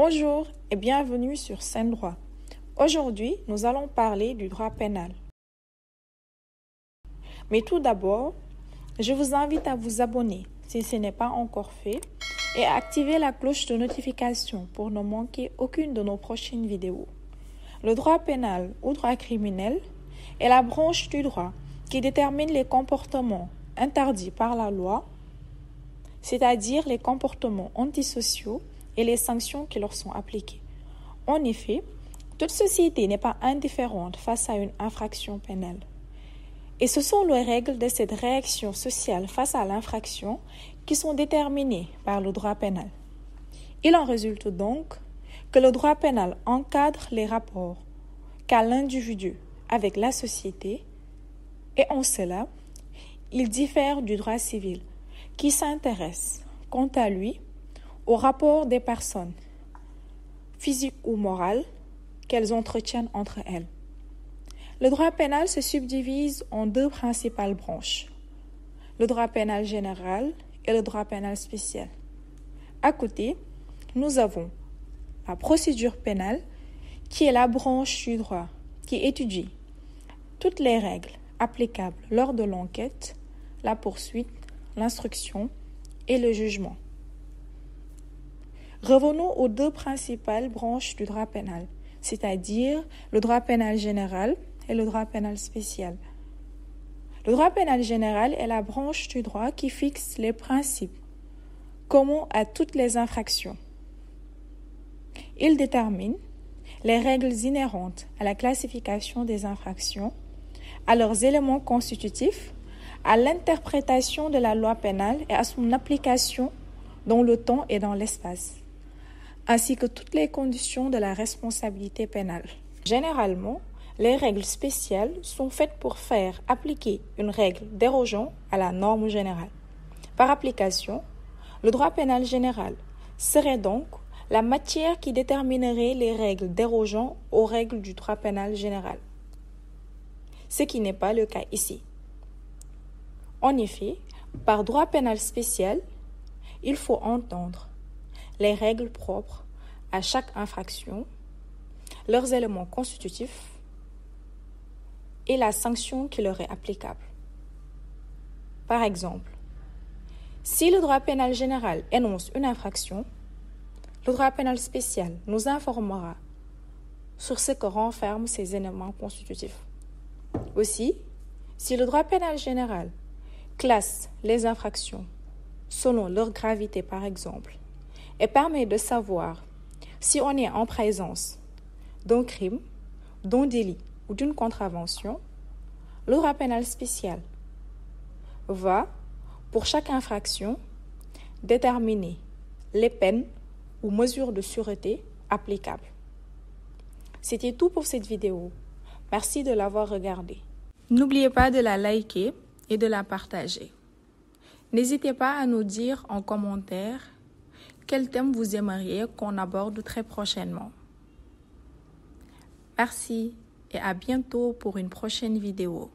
Bonjour et bienvenue sur Scène Droit. Aujourd'hui, nous allons parler du droit pénal. Mais tout d'abord, je vous invite à vous abonner si ce n'est pas encore fait et à activer la cloche de notification pour ne manquer aucune de nos prochaines vidéos. Le droit pénal ou droit criminel est la branche du droit qui détermine les comportements interdits par la loi, c'est-à-dire les comportements antisociaux et les sanctions qui leur sont appliquées. En effet, toute société n'est pas indifférente face à une infraction pénale. Et ce sont les règles de cette réaction sociale face à l'infraction qui sont déterminées par le droit pénal. Il en résulte donc que le droit pénal encadre les rapports qu'a l'individu avec la société et en cela, il diffère du droit civil qui s'intéresse, quant à lui, au rapport des personnes, physiques ou morales, qu'elles entretiennent entre elles. Le droit pénal se subdivise en deux principales branches, le droit pénal général et le droit pénal spécial. À côté, nous avons la procédure pénale, qui est la branche du droit qui étudie toutes les règles applicables lors de l'enquête, la poursuite, l'instruction et le jugement. Revenons aux deux principales branches du droit pénal, c'est-à-dire le droit pénal général et le droit pénal spécial. Le droit pénal général est la branche du droit qui fixe les principes communs à toutes les infractions. Il détermine les règles inhérentes à la classification des infractions, à leurs éléments constitutifs, à l'interprétation de la loi pénale et à son application dans le temps et dans l'espace, ainsi que toutes les conditions de la responsabilité pénale. Généralement, les règles spéciales sont faites pour faire appliquer une règle dérogeant à la norme générale. Par application, le droit pénal général serait donc la matière qui déterminerait les règles dérogeant aux règles du droit pénal général, ce qui n'est pas le cas ici. En effet, par droit pénal spécial, il faut entendre les règles propres à chaque infraction, leurs éléments constitutifs et la sanction qui leur est applicable. Par exemple, si le droit pénal général énonce une infraction, le droit pénal spécial nous informera sur ce que renferment ces éléments constitutifs. Aussi, si le droit pénal général classe les infractions selon leur gravité par exemple, et permet de savoir si on est en présence d'un crime, d'un délit ou d'une contravention, le droit pénal spécial va, pour chaque infraction, déterminer les peines ou mesures de sûreté applicables. C'était tout pour cette vidéo. Merci de l'avoir regardée. N'oubliez pas de la liker et de la partager. N'hésitez pas à nous dire en commentaire quel thème vous aimeriez qu'on aborde très prochainement. Merci et à bientôt pour une prochaine vidéo.